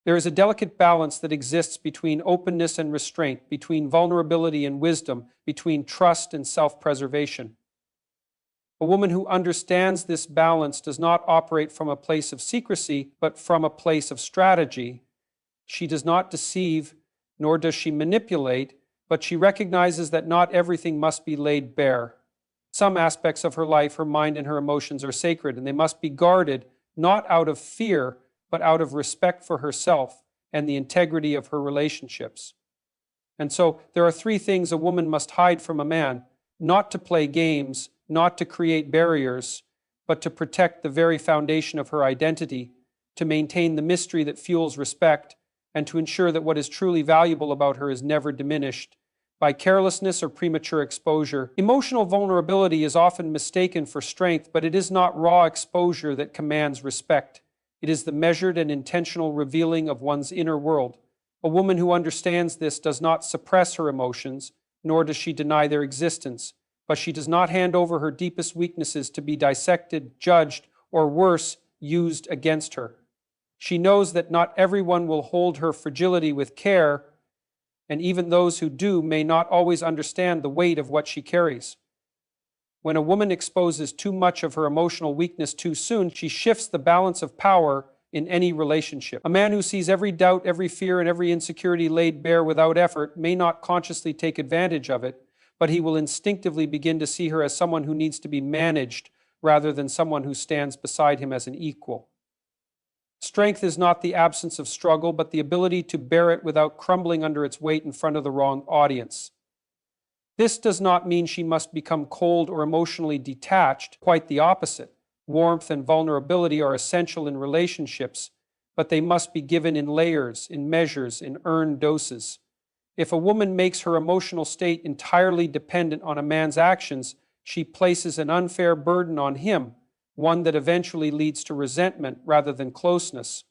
There is a delicate balance that exists between openness and restraint, between vulnerability and wisdom, between trust and self-preservation. A woman who understands this balance does not operate from a place of secrecy, but from a place of strategy. She does not deceive, nor does she manipulate, but she recognizes that not everything must be laid bare. Some aspects of her life, her mind, and her emotions are sacred, and they must be guarded, not out of fear, but out of respect for herself and the integrity of her relationships. And so there are three things a woman must hide from a man: not to play games, not to create barriers, but to protect the very foundation of her identity, to maintain the mystery that fuels respect, and to ensure that what is truly valuable about her is never diminished by carelessness or premature exposure. Emotional vulnerability is often mistaken for strength, but it is not raw exposure that commands respect. It is the measured and intentional revealing of one's inner world. A woman who understands this does not suppress her emotions, nor does she deny their existence, but she does not hand over her deepest weaknesses to be dissected, judged, or worse, used against her. She knows that not everyone will hold her fragility with care, and even those who do may not always understand the weight of what she carries. When a woman exposes too much of her emotional weakness too soon, she shifts the balance of power in any relationship. A man who sees every doubt, every fear, and every insecurity laid bare without effort may not consciously take advantage of it, but he will instinctively begin to see her as someone who needs to be managed rather than someone who stands beside him as an equal. Strength is not the absence of struggle, but the ability to bear it without crumbling under its weight in front of the wrong audience. This does not mean she must become cold or emotionally detached, quite the opposite. Warmth and vulnerability are essential in relationships, but they must be given in layers, in measures, in earned doses. If a woman makes her emotional state entirely dependent on a man's actions, she places an unfair burden on him, one that eventually leads to resentment rather than closeness.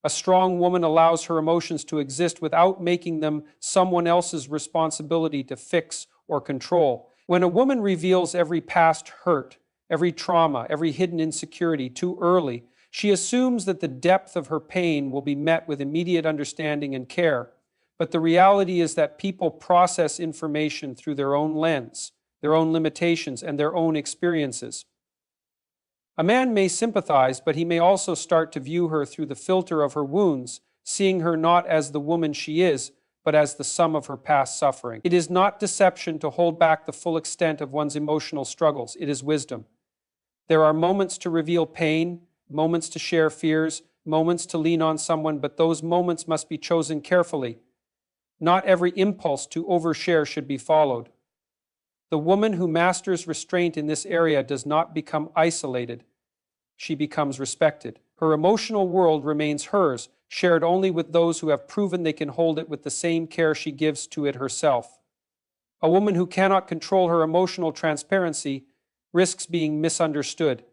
A strong woman allows her emotions to exist without making them someone else's responsibility to fix or control. When a woman reveals every past hurt, every trauma, every hidden insecurity too early, she assumes that the depth of her pain will be met with immediate understanding and care. But the reality is that people process information through their own lens, their own limitations, and their own experiences. A man may sympathize, but he may also start to view her through the filter of her wounds, seeing her not as the woman she is, but as the sum of her past suffering. It is not deception to hold back the full extent of one's emotional struggles. It is wisdom. There are moments to reveal pain, moments to share fears, moments to lean on someone, but those moments must be chosen carefully. Not every impulse to overshare should be followed. The woman who masters restraint in this area does not become isolated. She becomes respected. Her emotional world remains hers, shared only with those who have proven they can hold it with the same care she gives to it herself. A woman who cannot control her emotional transparency risks being misunderstood,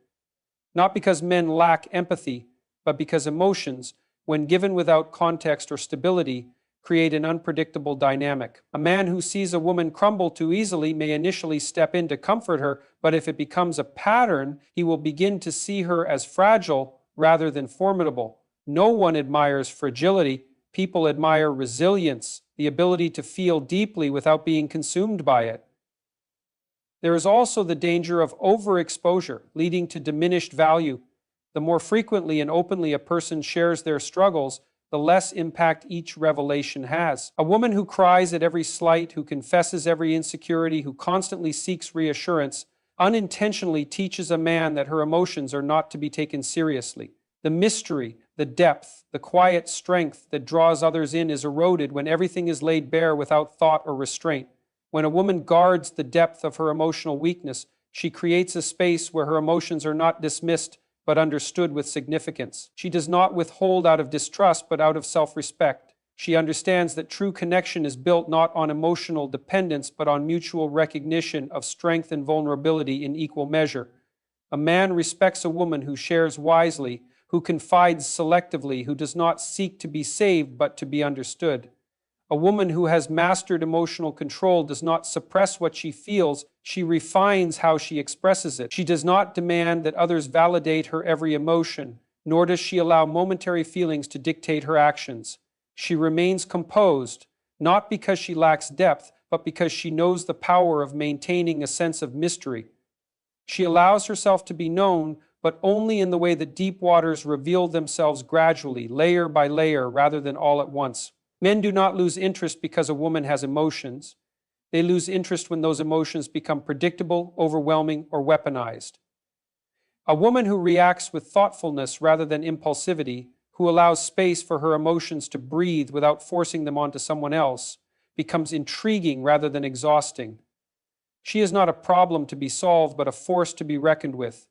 not because men lack empathy, but because emotions, when given without context or stability, create an unpredictable dynamic. A man who sees a woman crumble too easily may initially step in to comfort her, but if it becomes a pattern, he will begin to see her as fragile rather than formidable. No one admires fragility. People admire resilience, the ability to feel deeply without being consumed by it. There is also the danger of overexposure, leading to diminished value. The more frequently and openly a person shares their struggles, the less impact each revelation has. A woman who cries at every slight, who confesses every insecurity, who constantly seeks reassurance, unintentionally teaches a man that her emotions are not to be taken seriously. The mystery, the depth, the quiet strength that draws others in is eroded when everything is laid bare without thought or restraint. When a woman guards the depth of her emotional weakness, she creates a space where her emotions are not dismissed but understood with significance. She does not withhold out of distrust, but out of self-respect. She understands that true connection is built not on emotional dependence, but on mutual recognition of strength and vulnerability in equal measure. A man respects a woman who shares wisely, who confides selectively, who does not seek to be saved, but to be understood. A woman who has mastered emotional control does not suppress what she feels, she refines how she expresses it. She does not demand that others validate her every emotion, nor does she allow momentary feelings to dictate her actions. She remains composed, not because she lacks depth, but because she knows the power of maintaining a sense of mystery. She allows herself to be known, but only in the way that deep waters reveal themselves gradually, layer by layer, rather than all at once. Men do not lose interest because a woman has emotions. They lose interest when those emotions become predictable, overwhelming, or weaponized. A woman who reacts with thoughtfulness rather than impulsivity, who allows space for her emotions to breathe without forcing them onto someone else, becomes intriguing rather than exhausting. She is not a problem to be solved, but a force to be reckoned with,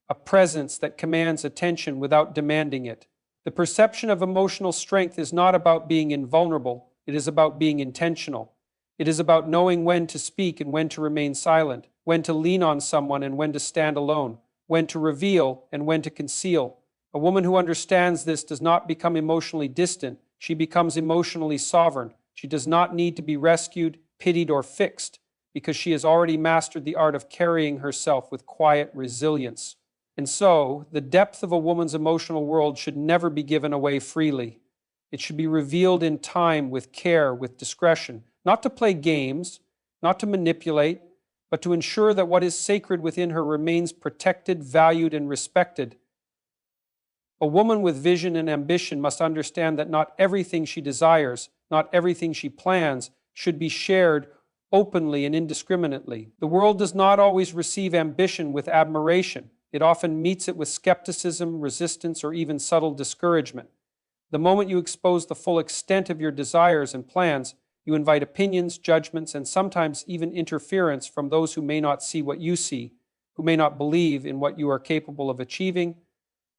a presence that commands attention without demanding it. The perception of emotional strength is not about being invulnerable, it is about being intentional. It is about knowing when to speak and when to remain silent, when to lean on someone and when to stand alone, when to reveal and when to conceal. A woman who understands this does not become emotionally distant, she becomes emotionally sovereign. She does not need to be rescued, pitied, or fixed, because she has already mastered the art of carrying herself with quiet resilience. And so, the depth of a woman's emotional world should never be given away freely. It should be revealed in time, with care, with discretion, not to play games, not to manipulate, but to ensure that what is sacred within her remains protected, valued, and respected. A woman with vision and ambition must understand that not everything she desires, not everything she plans, should be shared openly and indiscriminately. The world does not always receive ambition with admiration. It often meets it with skepticism, resistance, or even subtle discouragement. The moment you expose the full extent of your desires and plans, you invite opinions, judgments, and sometimes even interference from those who may not see what you see, who may not believe in what you are capable of achieving,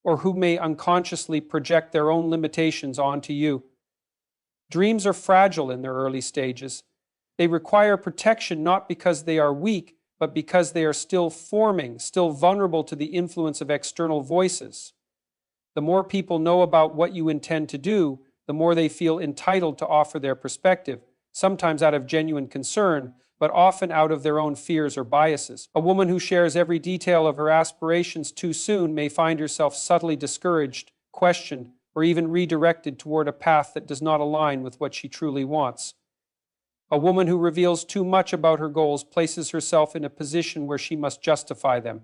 or who may unconsciously project their own limitations onto you. Dreams are fragile in their early stages. They require protection not because they are weak, but because they are still forming, still vulnerable to the influence of external voices. The more people know about what you intend to do, the more they feel entitled to offer their perspective, sometimes out of genuine concern, but often out of their own fears or biases. A woman who shares every detail of her aspirations too soon may find herself subtly discouraged, questioned, or even redirected toward a path that does not align with what she truly wants. A woman who reveals too much about her goals places herself in a position where she must justify them.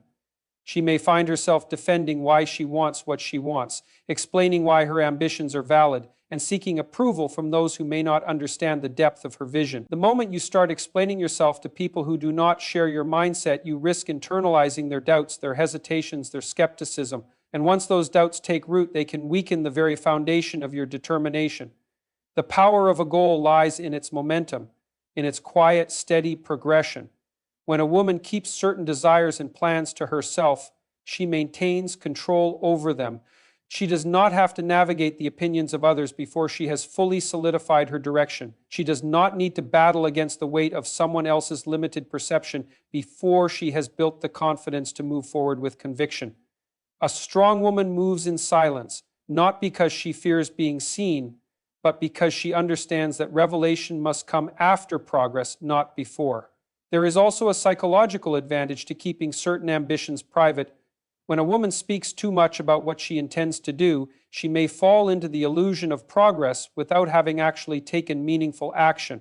She may find herself defending why she wants what she wants, explaining why her ambitions are valid, and seeking approval from those who may not understand the depth of her vision. The moment you start explaining yourself to people who do not share your mindset, you risk internalizing their doubts, their hesitations, their skepticism. And once those doubts take root, they can weaken the very foundation of your determination. The power of a goal lies in its momentum, in its quiet, steady progression. When a woman keeps certain desires and plans to herself, she maintains control over them. She does not have to navigate the opinions of others before she has fully solidified her direction. She does not need to battle against the weight of someone else's limited perception before she has built the confidence to move forward with conviction. A strong woman moves in silence, not because she fears being seen, but because she understands that revelation must come after progress, not before. There is also a psychological advantage to keeping certain ambitions private. When a woman speaks too much about what she intends to do, she may fall into the illusion of progress without having actually taken meaningful action.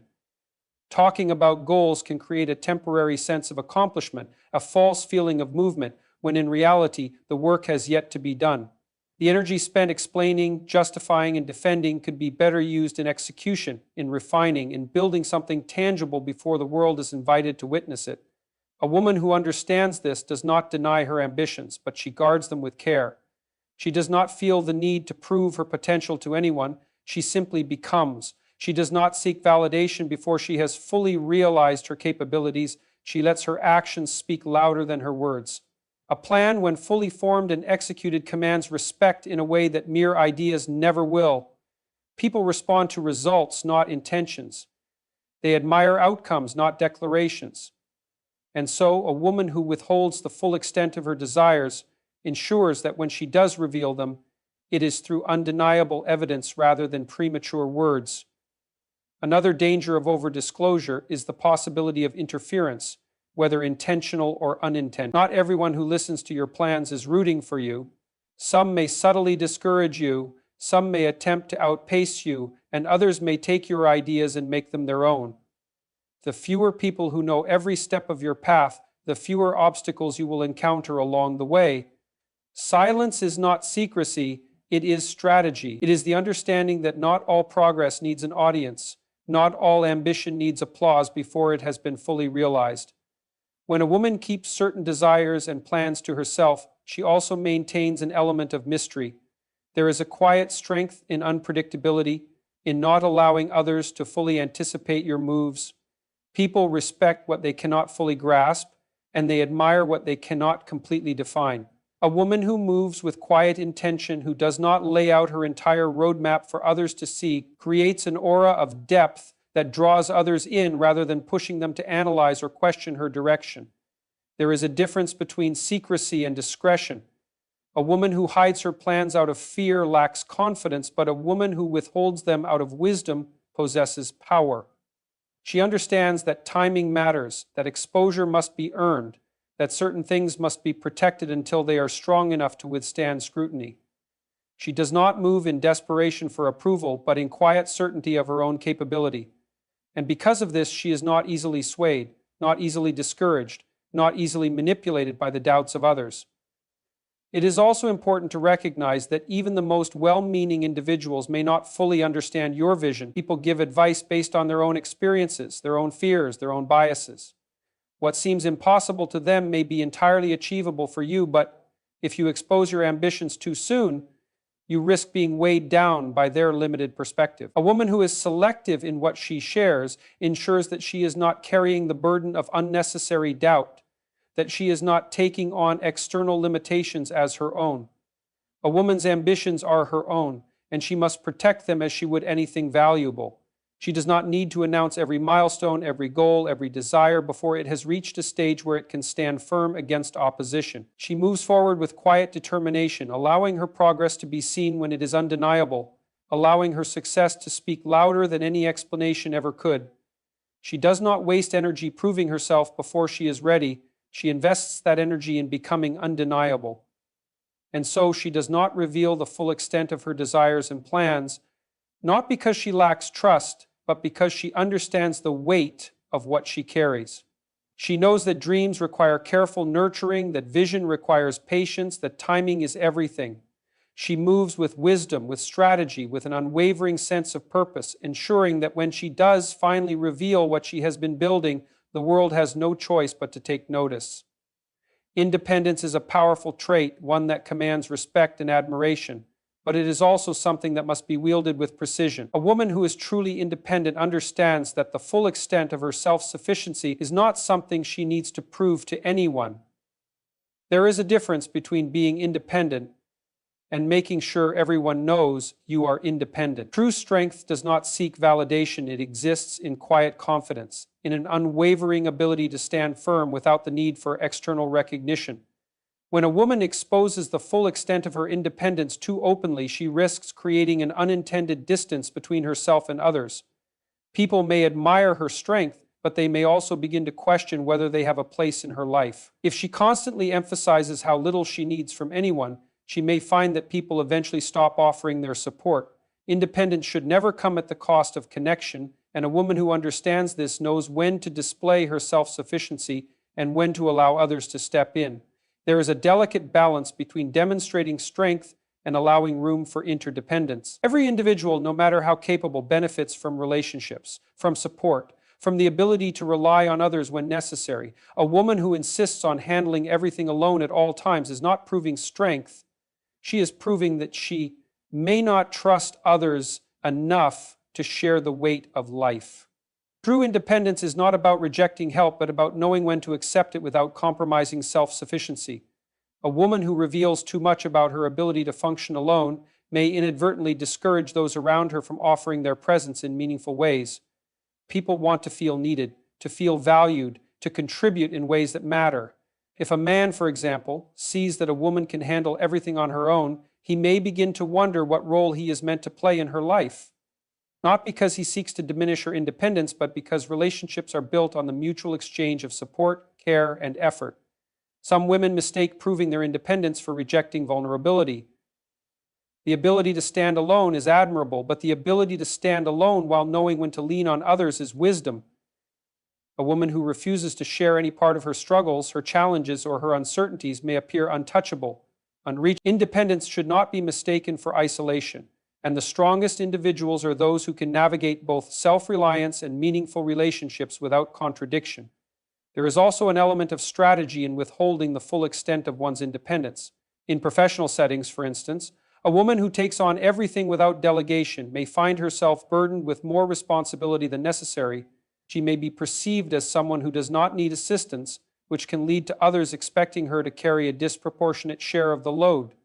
Talking about goals can create a temporary sense of accomplishment, a false feeling of movement, when in reality, the work has yet to be done. The energy spent explaining, justifying, and defending could be better used in execution, in refining, in building something tangible before the world is invited to witness it. A woman who understands this does not deny her ambitions, but she guards them with care. She does not feel the need to prove her potential to anyone. She simply becomes. She does not seek validation before she has fully realized her capabilities. She lets her actions speak louder than her words. A plan, when fully formed and executed, commands respect in a way that mere ideas never will. People respond to results, not intentions. They admire outcomes, not declarations. And so, a woman who withholds the full extent of her desires ensures that when she does reveal them, it is through undeniable evidence rather than premature words. Another danger of overdisclosure is the possibility of interference, whether intentional or unintentional. Not everyone who listens to your plans is rooting for you. Some may subtly discourage you, some may attempt to outpace you, and others may take your ideas and make them their own. The fewer people who know every step of your path, the fewer obstacles you will encounter along the way. Silence is not secrecy, it is strategy. It is the understanding that not all progress needs an audience, not all ambition needs applause before it has been fully realized. When a woman keeps certain desires and plans to herself, she also maintains an element of mystery. There is a quiet strength in unpredictability, in not allowing others to fully anticipate your moves. People respect what they cannot fully grasp, and they admire what they cannot completely define. A woman who moves with quiet intention, who does not lay out her entire roadmap for others to see, creates an aura of depth that draws others in rather than pushing them to analyze or question her direction. There is a difference between secrecy and discretion. A woman who hides her plans out of fear lacks confidence, but a woman who withholds them out of wisdom possesses power. She understands that timing matters, that exposure must be earned, that certain things must be protected until they are strong enough to withstand scrutiny. She does not move in desperation for approval, but in quiet certainty of her own capability. And because of this, she is not easily swayed, not easily discouraged, not easily manipulated by the doubts of others. It is also important to recognize that even the most well-meaning individuals may not fully understand your vision. People give advice based on their own experiences, their own fears, their own biases. What seems impossible to them may be entirely achievable for you, but if you expose your ambitions too soon, you risk being weighed down by their limited perspective. A woman who is selective in what she shares ensures that she is not carrying the burden of unnecessary doubt, that she is not taking on external limitations as her own. A woman's ambitions are her own, and she must protect them as she would anything valuable. She does not need to announce every milestone, every goal, every desire before it has reached a stage where it can stand firm against opposition. She moves forward with quiet determination, allowing her progress to be seen when it is undeniable, allowing her success to speak louder than any explanation ever could. She does not waste energy proving herself before she is ready. She invests that energy in becoming undeniable. And so she does not reveal the full extent of her desires and plans, not because she lacks trust, but because she understands the weight of what she carries. She knows that dreams require careful nurturing, that vision requires patience, that timing is everything. She moves with wisdom, with strategy, with an unwavering sense of purpose, ensuring that when she does finally reveal what she has been building, the world has no choice but to take notice. Independence is a powerful trait, one that commands respect and admiration, but it is also something that must be wielded with precision. A woman who is truly independent understands that the full extent of her self-sufficiency is not something she needs to prove to anyone. There is a difference between being independent and making sure everyone knows you are independent. True strength does not seek validation. It exists in quiet confidence, in an unwavering ability to stand firm without the need for external recognition. When a woman exposes the full extent of her independence too openly, she risks creating an unintended distance between herself and others. People may admire her strength, but they may also begin to question whether they have a place in her life. If she constantly emphasizes how little she needs from anyone, she may find that people eventually stop offering their support. Independence should never come at the cost of connection, and a woman who understands this knows when to display her self-sufficiency and when to allow others to step in. There is a delicate balance between demonstrating strength and allowing room for interdependence. Every individual, no matter how capable, benefits from relationships, from support, from the ability to rely on others when necessary. A woman who insists on handling everything alone at all times is not proving strength. She is proving that she may not trust others enough to share the weight of life. True independence is not about rejecting help, but about knowing when to accept it without compromising self-sufficiency. A woman who reveals too much about her ability to function alone may inadvertently discourage those around her from offering their presence in meaningful ways. People want to feel needed, to feel valued, to contribute in ways that matter. If a man, for example, sees that a woman can handle everything on her own, he may begin to wonder what role he is meant to play in her life. Not because he seeks to diminish her independence, but because relationships are built on the mutual exchange of support, care, and effort. Some women mistake proving their independence for rejecting vulnerability. The ability to stand alone is admirable, but the ability to stand alone while knowing when to lean on others is wisdom. A woman who refuses to share any part of her struggles, her challenges, or her uncertainties may appear untouchable, unreachable. Independence should not be mistaken for isolation, and the strongest individuals are those who can navigate both self-reliance and meaningful relationships without contradiction. There is also an element of strategy in withholding the full extent of one's independence. In professional settings, for instance, a woman who takes on everything without delegation may find herself burdened with more responsibility than necessary. She may be perceived as someone who does not need assistance, which can lead to others expecting her to carry a disproportionate share of the load.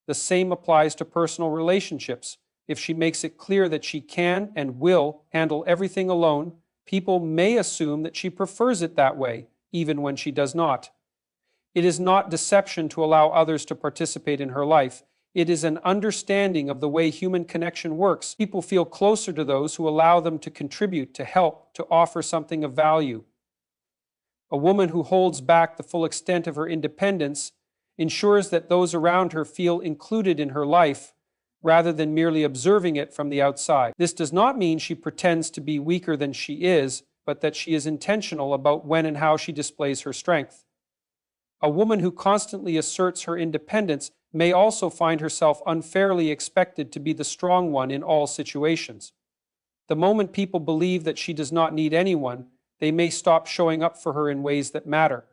The same applies to personal relationships. If she makes it clear that she can and will handle everything alone, people may assume that she prefers it that way, even when she does not. It is not deception to allow others to participate in her life. It is an understanding of the way human connection works. People feel closer to those who allow them to contribute, to help, to offer something of value. A woman who holds back the full extent of her independence ensures that those around her feel included in her life, rather than merely observing it from the outside. This does not mean she pretends to be weaker than she is, but that she is intentional about when and how she displays her strength. A woman who constantly asserts her independence may also find herself unfairly expected to be the strong one in all situations. The moment people believe that she does not need anyone, they may stop showing up for her in ways that matter.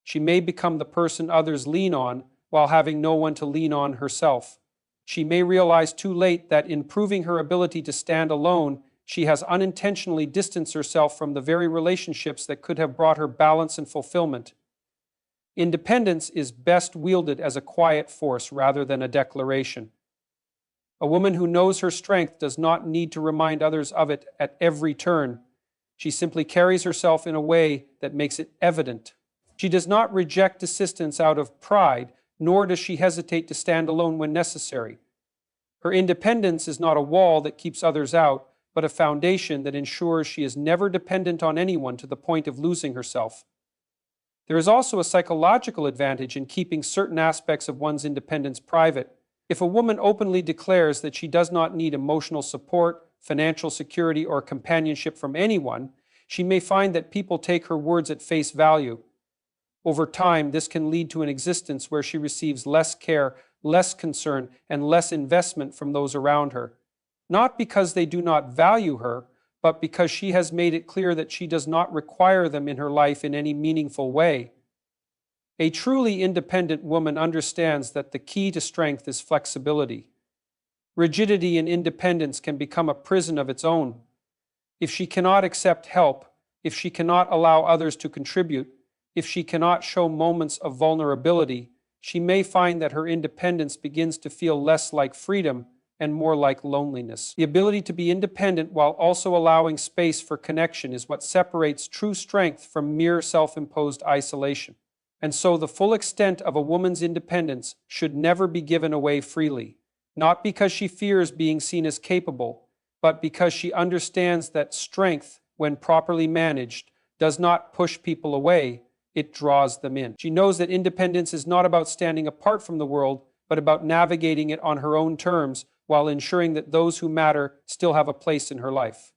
She may become the person others lean on while having no one to lean on herself. She may realize too late that in proving her ability to stand alone, she has unintentionally distanced herself from the very relationships that could have brought her balance and fulfillment. Independence is best wielded as a quiet force rather than a declaration. A woman who knows her strength does not need to remind others of it at every turn. She simply carries herself in a way that makes it evident. She does not reject assistance out of pride, nor does she hesitate to stand alone when necessary. Her independence is not a wall that keeps others out, but a foundation that ensures she is never dependent on anyone to the point of losing herself. There is also a psychological advantage in keeping certain aspects of one's independence private. If a woman openly declares that she does not need emotional support, financial security, or companionship from anyone, she may find that people take her words at face value. Over time, this can lead to an existence where she receives less care, less concern, and less investment from those around her. Not because they do not value her, but because she has made it clear that she does not require them in her life in any meaningful way. A truly independent woman understands that the key to strength is flexibility. Rigidity in independence can become a prison of its own. If she cannot accept help, if she cannot allow others to contribute, if she cannot show moments of vulnerability, she may find that her independence begins to feel less like freedom and more like loneliness. The ability to be independent while also allowing space for connection is what separates true strength from mere self-imposed isolation. And so the full extent of a woman's independence should never be given away freely, not because she fears being seen as capable, but because she understands that strength, when properly managed, does not push people away, it draws them in. She knows that independence is not about standing apart from the world, but about navigating it on her own terms while ensuring that those who matter still have a place in her life.